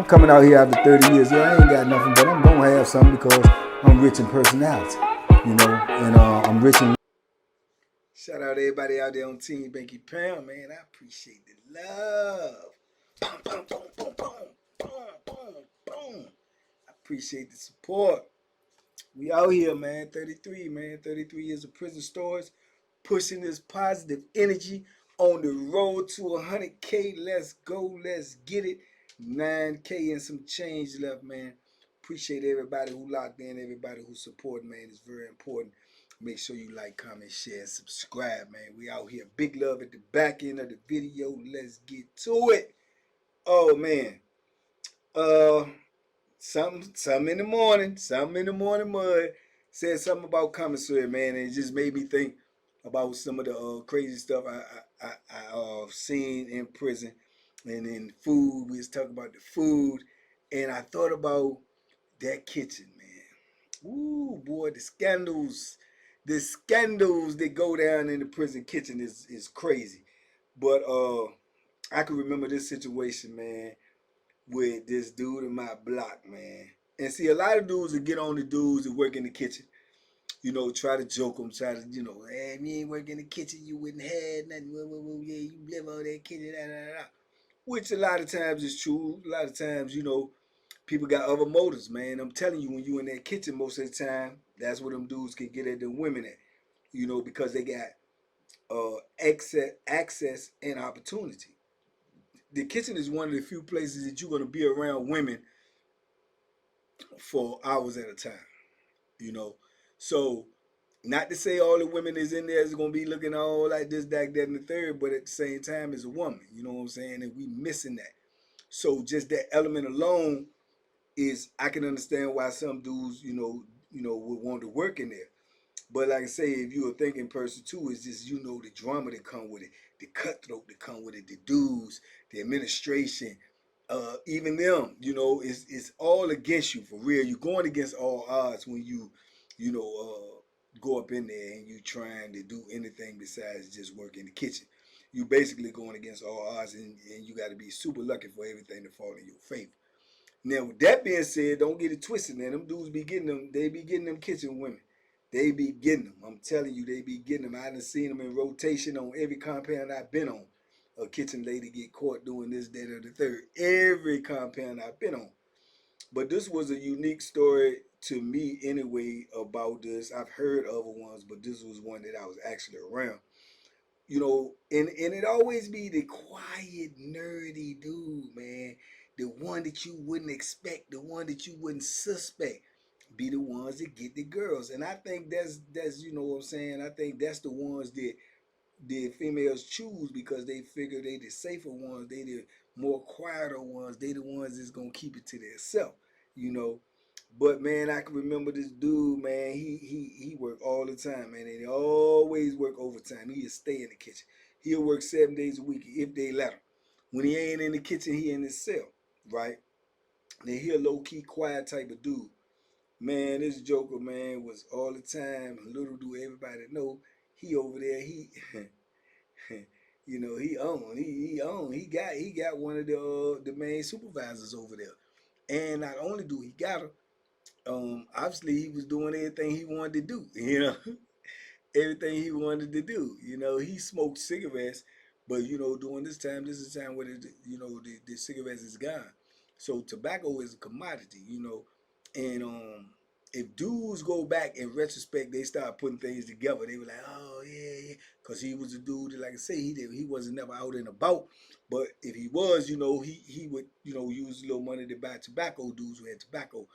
coming out here after 30 years. Yeah, I ain't got nothing, but I'm gonna have something because I'm rich in personality, and I'm rich in. Shout out to everybody out there on Team Banky Pound, man. I appreciate the love. Boom, boom, boom, boom, boom, boom, boom, boom. I appreciate the support. We out here, man. 33, man. 33 years of prison stories, pushing this positive energy on the road to 100K. Let's go. Let's get it. 9K and some change left, man. Appreciate everybody who locked in, everybody who support, man. It's very important. Make sure you like, comment, share, and subscribe, man. We out here. Big love at the back end of the video. Let's get to it. Oh, man. Uh, something in the morning. Something in the morning mud said something about commissary, man, and it just made me think about some of the crazy stuff I seen in prison and in food. We was talking about the food, and I thought about that kitchen, man. Ooh, boy, the scandals that go down in the prison kitchen is crazy. But I can remember this situation, man, with this dude in my block, man. And see, a lot of dudes that get on the dudes that work in the kitchen, try to joke them, try to, hey, if you ain't work in the kitchen, you wouldn't have nothing. Yeah, you live on that kitchen, da, da, da. Which a lot of times is true. A lot of times, people got other motives, man. I'm telling you, when you in that kitchen most of the time, that's where them dudes can get at them women at, because they got access and opportunity. The kitchen is one of the few places that you're going to be around women for hours at a time, you know. So, not to say all the women is in there is going to be looking all like this, that, and the third, but at the same time, as a woman, you know what I'm saying? And we missing that. So, just that element alone is, I can understand why some dudes, would want to work in there. But like I say, if you're a thinking person too, it's just the drama that come with it, the cutthroat that come with it, the dudes, the administration, even them. It's all against you for real. You're going against all odds when go up in there and you trying to do anything besides just work in the kitchen. You basically going against all odds, and you got to be super lucky for everything to fall in your favor. Now, with that being said, don't get it twisted, man. Them dudes be getting them. They be getting them kitchen women. They be getting them. I'm telling you, they be getting them. I done seen them in rotation on every compound I've been on. A kitchen lady get caught doing this, that, or the third. Every compound I've been on. But this was a unique story to me anyway about this. I've heard other ones, but this was one that I was actually around. And it always be the quiet, nerdy dude, man. The one that you wouldn't expect, the one that you wouldn't suspect, be the ones that get the girls. And I think that's what I'm saying. I think that's the ones that the females choose because they figure they the safer ones, they the more quieter ones, they the ones that's gonna keep it to themselves, you know. But man, I can remember this dude, man. He worked all the time, man, and he always work overtime. He'll stay in the kitchen. He'll work 7 days a week if they let him. When he ain't in the kitchen, he in his cell, right? Now he a low key, quiet type of dude. Man, this Joker, man, was all the time. Little do everybody know, he over there. He, he owned. He owned. He got one of the main supervisors over there. And not only do he got her, obviously he was doing everything he wanted to do. Everything he wanted to do. He smoked cigarettes, but during this is the time where the cigarettes is gone. So tobacco is a commodity. And if dudes go back in retrospect, they start putting things together. They were like, oh yeah, because he was a dude that, like I say, he wasn't never out and about. But if he was, he would use a little money to buy tobacco. Dudes who had tobacco,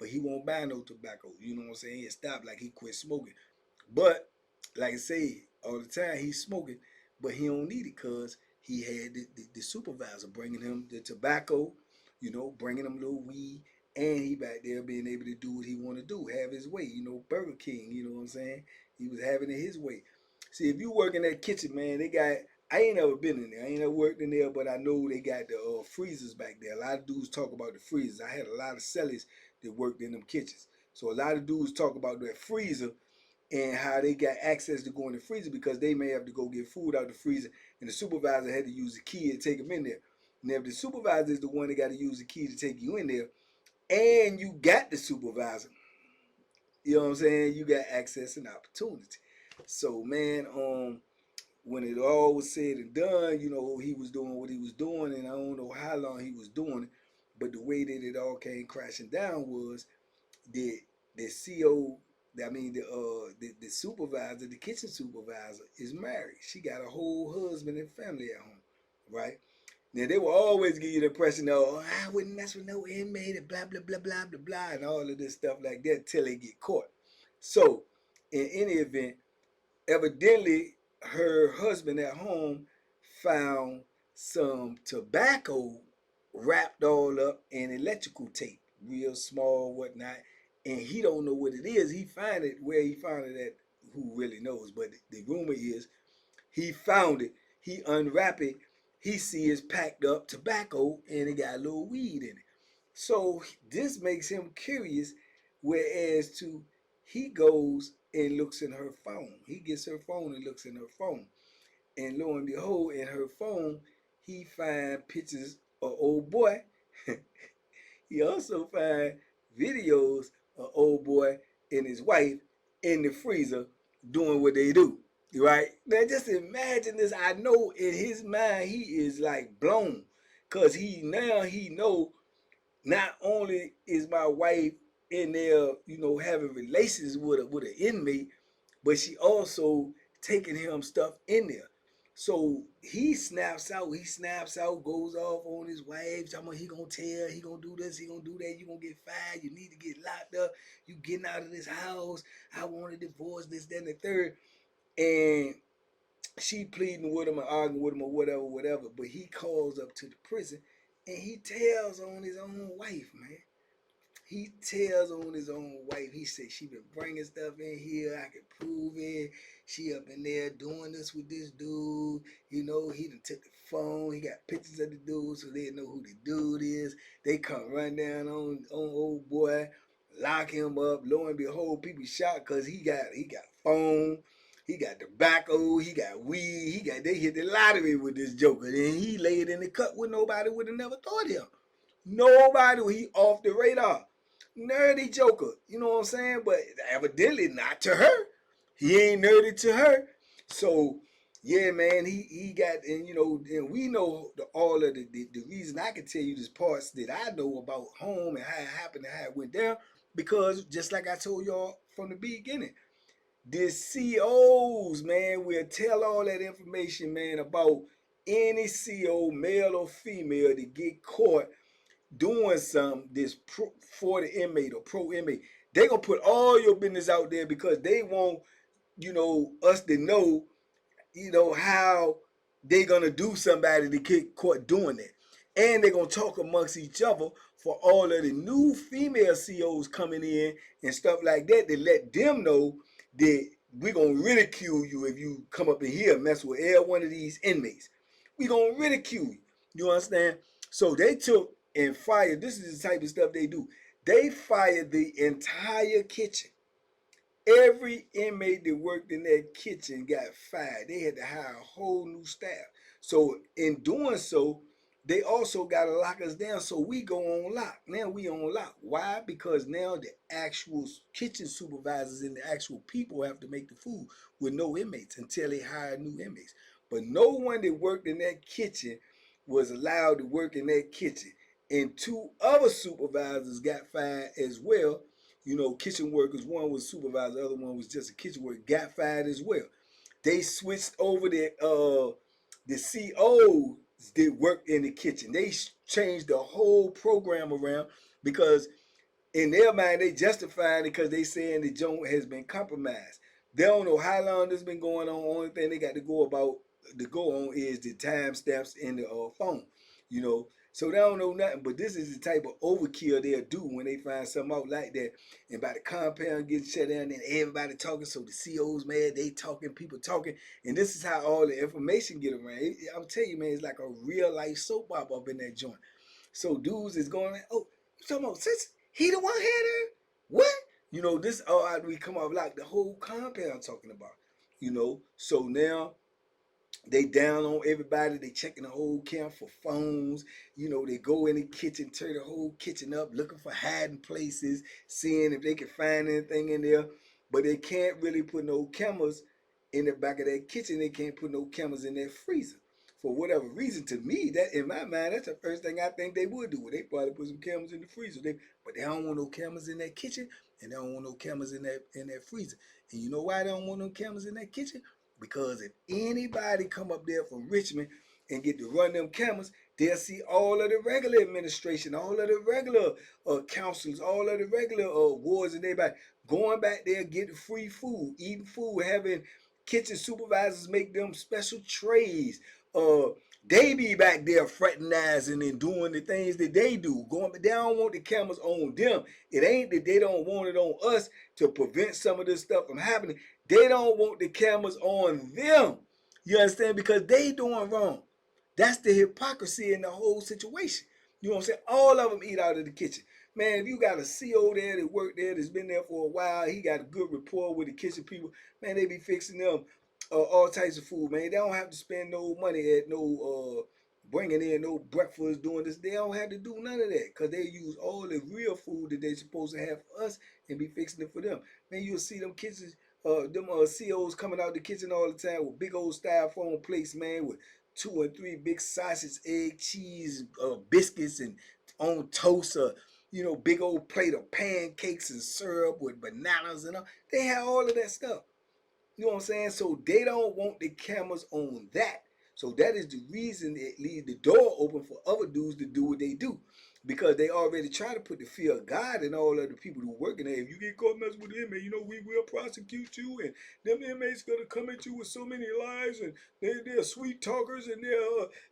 but he won't buy no tobacco. You know what I'm saying? He stopped, like he quit smoking. But like I say, all the time he's smoking, but he don't need it because he had the supervisor bringing him the tobacco, bringing him a little weed, and he back there being able to do what he want to do, have his way. Burger King, you know what I'm saying? He was having it his way. See, if you work in that kitchen, man, they got. I ain't never been in there. I ain't never worked in there, but I know they got the freezers back there. A lot of dudes talk about the freezers. I had a lot of sellers that worked in them kitchens. So a lot of dudes talk about that freezer and how they got access to go in the freezer because they may have to go get food out the freezer, and the supervisor had to use the key to take them in there. Now, if the supervisor is the one that got to use the key to take you in there, and you got the supervisor, you know what I'm saying? You got access and opportunity. So, man, when it all was said and done, he was doing what he was doing, and I don't know how long he was doing it, but the way that it all came crashing down was the CO, the supervisor, the kitchen supervisor, is married. She got a whole husband and family at home, right? Now they will always give you the impression, oh, I wouldn't mess with no inmate and blah blah blah blah blah blah and all of this stuff like that till they get caught. So, in any event, evidently her husband at home found some tobacco wrapped all up in electrical tape, real small, whatnot, and he don't know what it is. He find it where he found it at. Who really knows? But the rumor is he found it. He unwrapped it. He see it's packed up tobacco and it got a little weed in it. So this makes him curious. Whereas to he goes and looks in her phone. He gets her phone and looks in her phone. And lo and behold, in her phone, he find pictures of old boy. He also find videos of old boy and his wife in the freezer doing what they do. Right? Now just imagine this. I know in his mind he is like blown. Cause he know not only is my wife in there, having relations with an inmate, but she also taking him stuff in there. So he snaps out, goes off on his wife, talking about he gonna tell, he gonna do this, he gonna do that, you gonna get fired, you need to get locked up, you getting out of this house, I want a divorce, this, that, and the third. And she pleading with him and arguing with him or whatever. But he calls up to the prison and he tells on his own wife, man. He tells on his own wife. He said she been bringing stuff in here. I can prove it. She up in there doing this with this dude. He done took the phone. He got pictures of the dude so they know who the dude is. They come run down on old boy, lock him up. Lo and behold, people shocked because he got phone. He got tobacco. He got weed. They hit the lottery with this joker. And he laid in the cut where nobody would have never thought him. Nobody. He off the radar. Nerdy joker. You know what I'm saying? But evidently not to her. He ain't nerdy to her. So yeah, man, he got, and and we know all of the reason. I can tell you this parts that I know about home and how it happened and how it went down, because just like I told y'all from the beginning, the COs, man, will tell all that information, man, about any CO, male or female, to get caught doing something this for the inmate or pro inmate. They gonna put all your business out there because they want, us to know, how they gonna do somebody to get caught doing it. And they're gonna talk amongst each other for all of the new female COs coming in and stuff like that, to let them know that we're gonna ridicule you if you come up in here and mess with every one of these inmates. We gonna ridicule you. You understand? So they took and fired. This is the type of stuff they do. They fired the entire kitchen. Every inmate that worked in that kitchen got fired. They had to hire a whole new staff. So in doing so, they also got to lock us down. So we go on lock. Now we on lock. Why? Because now the actual kitchen supervisors and the actual people have to make the food with no inmates until they hire new inmates. But no one that worked in that kitchen was allowed to work in that kitchen. And two other supervisors got fired as well. Kitchen workers. One was supervisor, the other one was just a kitchen worker. Got fired as well. They switched over the COs that worked in the kitchen. They changed the whole program around because in their mind they justifying it because they saying the joint has been compromised. They don't know how long this been going on. Only thing they got to go on is the time stamps in the phone. So they don't know nothing, but this is the type of overkill they'll do when they find something out like that. And by the compound getting shut down, then everybody talking, so the CO's mad, they talking, people talking, and this is how all the information get around. I'm telling you, man, it's like a real life soap opera up in that joint. So dudes is going like, oh, you talking about since he the one had her? What? This all we come up like the whole compound talking about. So now They down on everybody. They checking the whole camp for phones. They go in the kitchen, turn the whole kitchen up, looking for hiding places, seeing if they can find anything in there. But they can't really put no cameras in the back of that kitchen. They can't put no cameras in that freezer. For whatever reason, to me, that in my mind, that's the first thing I think they would do. They probably put some cameras in the freezer. But they don't want no cameras in that kitchen, and they don't want no cameras in that freezer. And you know why they don't want no cameras in that kitchen? Because if anybody come up there from Richmond and get to run them cameras, they'll see all of the regular administration, all of the regular councils, all of the regular wards and everybody going back there getting free food, eating food, having kitchen supervisors make them special trays. Uh, they be back there fraternizing and doing the things that they do. But they don't want the cameras on them. It ain't that they don't want it on us to prevent some of this stuff from happening. They don't want the cameras on them. You understand? Because they doing wrong. That's the hypocrisy in the whole situation. You know what I'm saying? All of them eat out of the kitchen. Man, if you got a CO there that worked there that's been there for a while, he got a good rapport with the kitchen people, man, they be fixing them all types of food, man. They don't have to spend no money at no bringing in no breakfast, doing this. They don't have to do none of that because they use all the real food that they supposed to have for us and be fixing it for them. Man, you'll see them kitchens, them COs coming out the kitchen all the time with big old styrofoam plates, man, with 2 and 3 big sausage, egg, cheese, biscuits, and on toast, big old plate of pancakes and syrup with bananas and all. They have all of that stuff. You know what I'm saying? So they don't want the cameras on that. So that is the reason it leaves the door open for other dudes to do what they do. Because they already try to put the fear of God in all of the people who working there. If you get caught messing with them, we will prosecute you, and them inmates gonna come at you with so many lies, and they're sweet talkers, and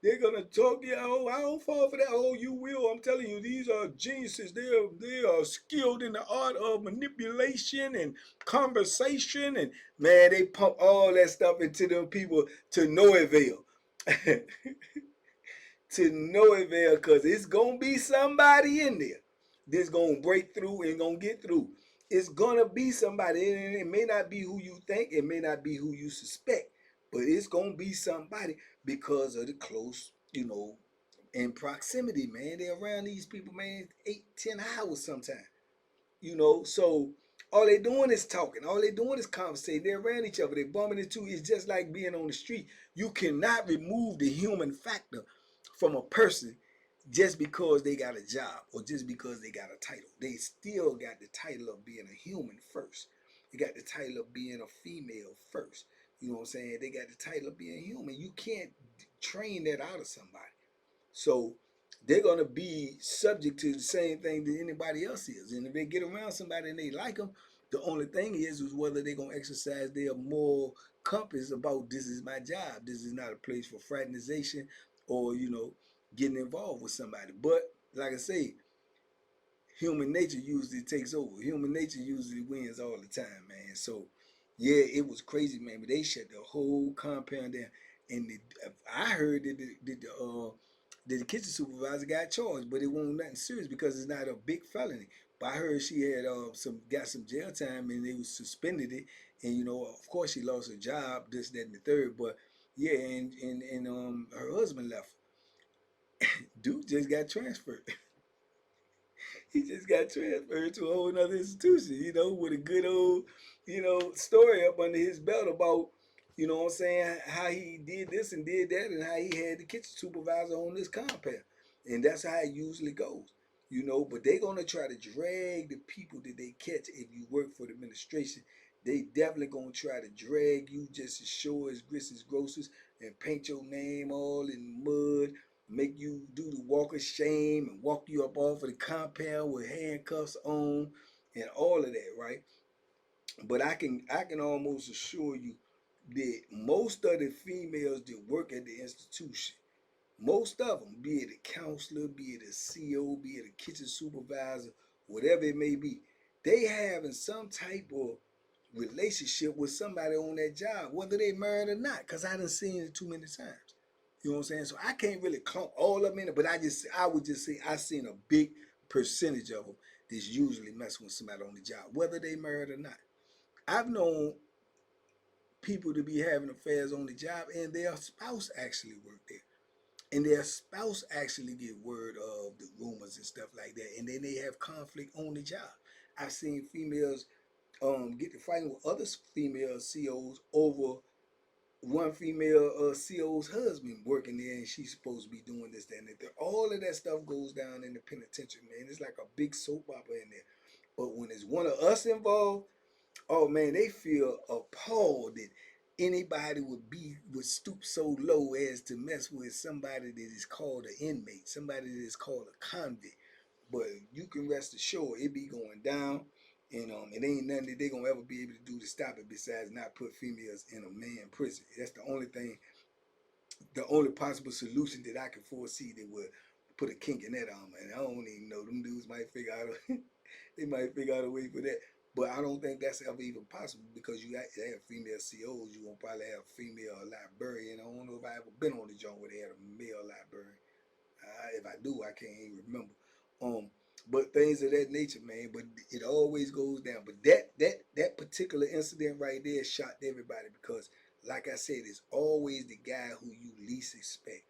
they're gonna talk. Yeah, oh, I don't fall for that. Oh, you will. I'm telling you, these are geniuses. They are skilled in the art of manipulation and conversation, and man, they pump all that stuff into them people to no avail. To no avail, because it's going to be somebody in there that's going to break through and going to get through. It's going to be somebody, and it may not be who you think, it may not be who you suspect, but it's going to be somebody because of the close, in proximity, man. They're around these people, man, 8-10 hours sometimes. So all they doing is talking, all they doing is conversating. They're around each other, they bumping into. It's just like being on the street. You cannot remove the human factor from a person just because they got a job or just because they got a title. They still got the title of being a human first. They got the title of being a female first. You know what I'm saying? They got the title of being human. You can't train that out of somebody. So they're going to be subject to the same thing that anybody else is. And if they get around somebody and they like them, the only thing is whether they're going to exercise their moral compass about this is my job. This is not a place for fraternization or, getting involved with somebody. But like I say, human nature usually takes over. Human nature usually wins all the time, man. So yeah, it was crazy, man. But they shut the whole compound down. And I heard that the kitchen supervisor got charged, but it wasn't nothing serious because it's not a big felony. But I heard she had got some jail time and they was suspended it, and of course she lost her job, this, that, and the third. But yeah, and her husband left. Dude just got transferred. He just got transferred to a whole nother institution, with a good old, story up under his belt about, what I'm saying, how he did this and did that and how he had the kitchen supervisor on this compound. And that's how it usually goes, but they're going to try to drag the people that they catch if you work for the administration. They definitely going to try to drag you just as sure as grits as grocers and paint your name all in mud, make you do the walk of shame and walk you up off of the compound with handcuffs on and all of that, right? But I can almost assure you that most of the females that work at the institution, most of them, be it a counselor, be it a CO, be it a kitchen supervisor, whatever it may be, they having some type of relationship with somebody on that job, whether they married or not, because I done seen it too many times. You know what I'm saying? So I can't really clump all of them in it, but I would just say I seen a big percentage of them that's usually messing with somebody on the job, whether they married or not. I've known people to be having affairs on the job, and their spouse actually work there, and their spouse actually get word of the rumors and stuff like that, and then they have conflict on the job. I've seen females get to fighting with other female COs over one female CO's husband working there, and she's supposed to be doing this, that, and that. All of that stuff goes down in the penitentiary, man. It's like a big soap opera in there. But when it's one of us involved, oh man, they feel appalled that anybody would stoop so low as to mess with somebody that is called an inmate, somebody that is called a convict. But you can rest assured it be going down, and it ain't nothing that they gonna ever be able to do to stop it besides not put females in a man prison. That's the only thing, the only possible solution that I can foresee that would put a kink in that arm. And I don't even know, them dudes might figure out a, they might figure out a way for that. But I don't think that's ever even possible, because you have female COs, you gonna probably have a female librarian. I don't know if I ever been on the joint where they had a male librarian. If I do, I can't even remember. But things of that nature, man. But it always goes down. But that particular incident right there shocked everybody, because, like I said, it's always the guy who you least expect.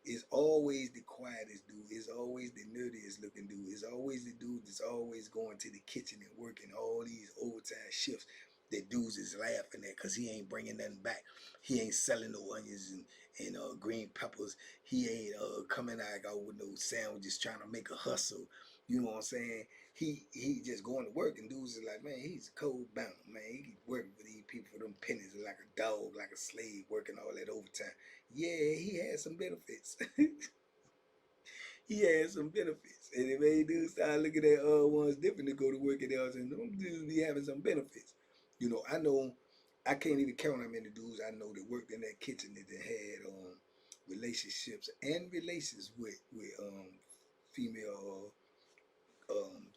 It's always the quietest dude. It's always the nerdiest looking dude. It's always the dude that's always going to the kitchen and working all these overtime shifts that dudes is laughing at, because he ain't bringing nothing back. He ain't selling no onions and green peppers. He ain't coming out with no sandwiches trying to make a hustle. You know what I'm saying? He just going to work, and dudes is like, man, he's cold bound, man. He keep working for these people for them pennies, like a dog, like a slave, working all that overtime. Yeah, he had some benefits. He had some benefits, and it made dudes start looking at ones different to go to work at else, and them dudes be having some benefits. I know, I can't even count how many dudes I know that worked in that kitchen that they had relationships and relations with female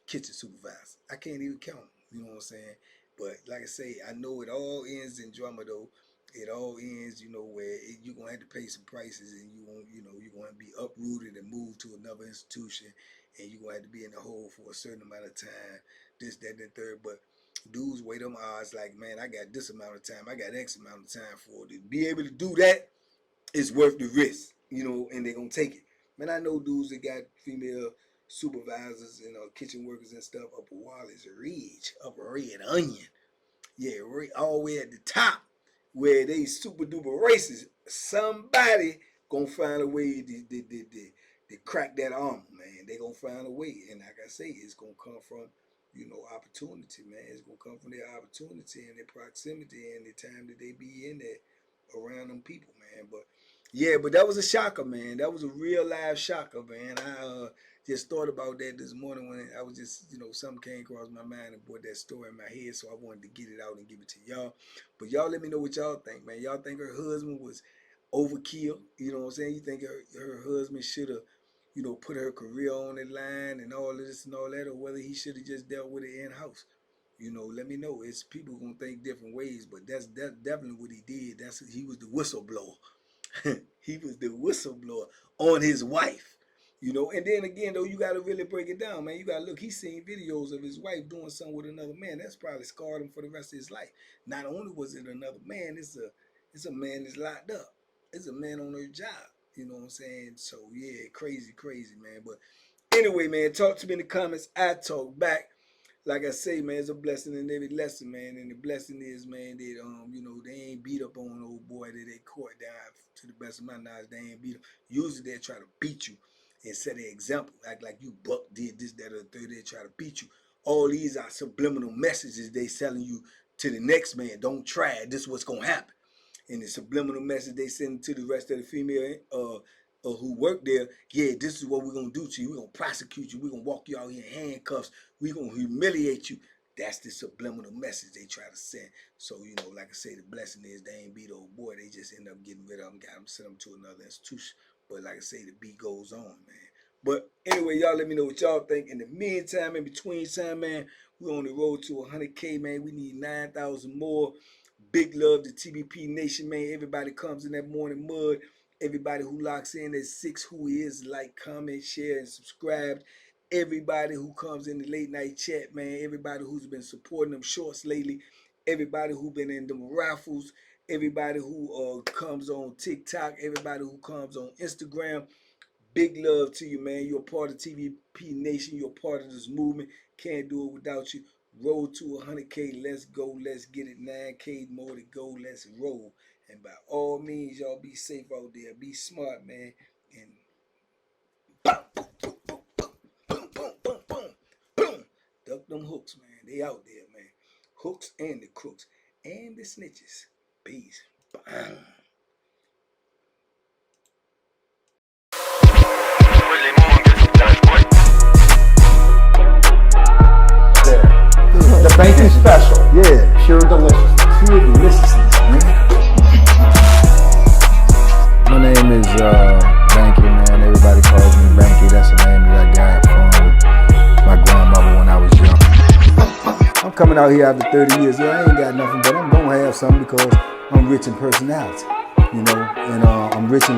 kitchen supervisor. I can't even count them. You know what I'm saying? But like I say, I know it all ends in drama though. It all ends, where you're gonna have to pay some prices, and you're gonna be uprooted and moved to another institution, and you're gonna have to be in the hole for a certain amount of time. This, that, and the third. But dudes weigh them odds like, man, I got this amount of time, I got X amount of time for it. To be able to do that, it's worth the risk, and they're gonna take it. Man, I know dudes that got female supervisors and kitchen workers and stuff up a Wallace Ridge, up a Red Onion. Yeah, right, all the way at the top where they super duper racist. Somebody gonna find a way to crack that armor, man. They gonna find a way. And like I say, it's gonna come from, opportunity, man. It's gonna come from their opportunity and their proximity and the time that they be in there around them people, man. But yeah, but that was a shocker, man. That was a real live shocker, man. I just thought about that this morning when I was just, something came across my mind and brought that story in my head, so I wanted to get it out and give it to y'all. But y'all let me know what y'all think, man. Y'all think her husband was overkill? You know what I'm saying? You think her husband should have, put her career on the line and all of this and all that, or whether he should have just dealt with it in house? Let me know. It's people gonna think different ways, but that's definitely what he did. He was the whistleblower. He was the whistleblower on his wife. And then again though, you gotta really break it down, man. You gotta look, he's seen videos of his wife doing something with another man. That's probably scarred him for the rest of his life. Not only was it another man, it's a man that's locked up. It's a man on her job. You know what I'm saying? So yeah, crazy, crazy, man. But anyway, man, talk to me in the comments. I talk back. Like I say, man, it's a blessing in every lesson, man. And the blessing is, man, that they ain't beat up on old boy that they caught down. To the best of my knowledge, they ain't beat him. Usually they try to beat you and set an example, act like you buck did this, that, or the third. They try to beat you. All these are subliminal messages they selling you to the next man. Don't try it. This is what's gonna happen. And the subliminal message they send to the rest of the female who work there, yeah, this is what we're gonna do to you. We're gonna prosecute you. We're gonna walk you out here in handcuffs. We're gonna humiliate you. That's the subliminal message they try to send. So, like I say, the blessing is they ain't beat old boy. They just end up getting rid of him, got him, sent him to another institution. But like I say, the beat goes on, man. But anyway, y'all let me know what y'all think. In the meantime, in between time, man, we're on the road to 100K, man. We need 9,000 more. Big love to TBP Nation, man. Everybody comes in that morning mud. Everybody who locks in at 6, who is, like, comment, share, and subscribe. Everybody who comes in the late night chat, man. Everybody who's been supporting them shorts lately. Everybody who been in them raffles. everybody who comes on TikTok, everybody who comes on Instagram. Big love to you, man. You're a part of TVP Nation. You're a part of this movement. Can't do it without you. Roll to 100K. Let's go. Let's get it. 9K more to go. Let's roll. And by all means, y'all be safe out there. Be smart, man. And boom, boom, boom, boom, boom, boom, boom, boom, boom. Duck them hooks, man. They out there, man. Hooks and the crooks and the snitches. Peace. Bang. The banking special. Yeah. Pure deliciousness. Pure deliciousness, man. My name is Banky, man. Everybody calls me Banky. That's the name that I got from my grandmother when I was young. I'm coming out here after 30 years. Yeah, I ain't got nothing, but I'm gonna have something because I'm rich in personality, you know, and I'm rich in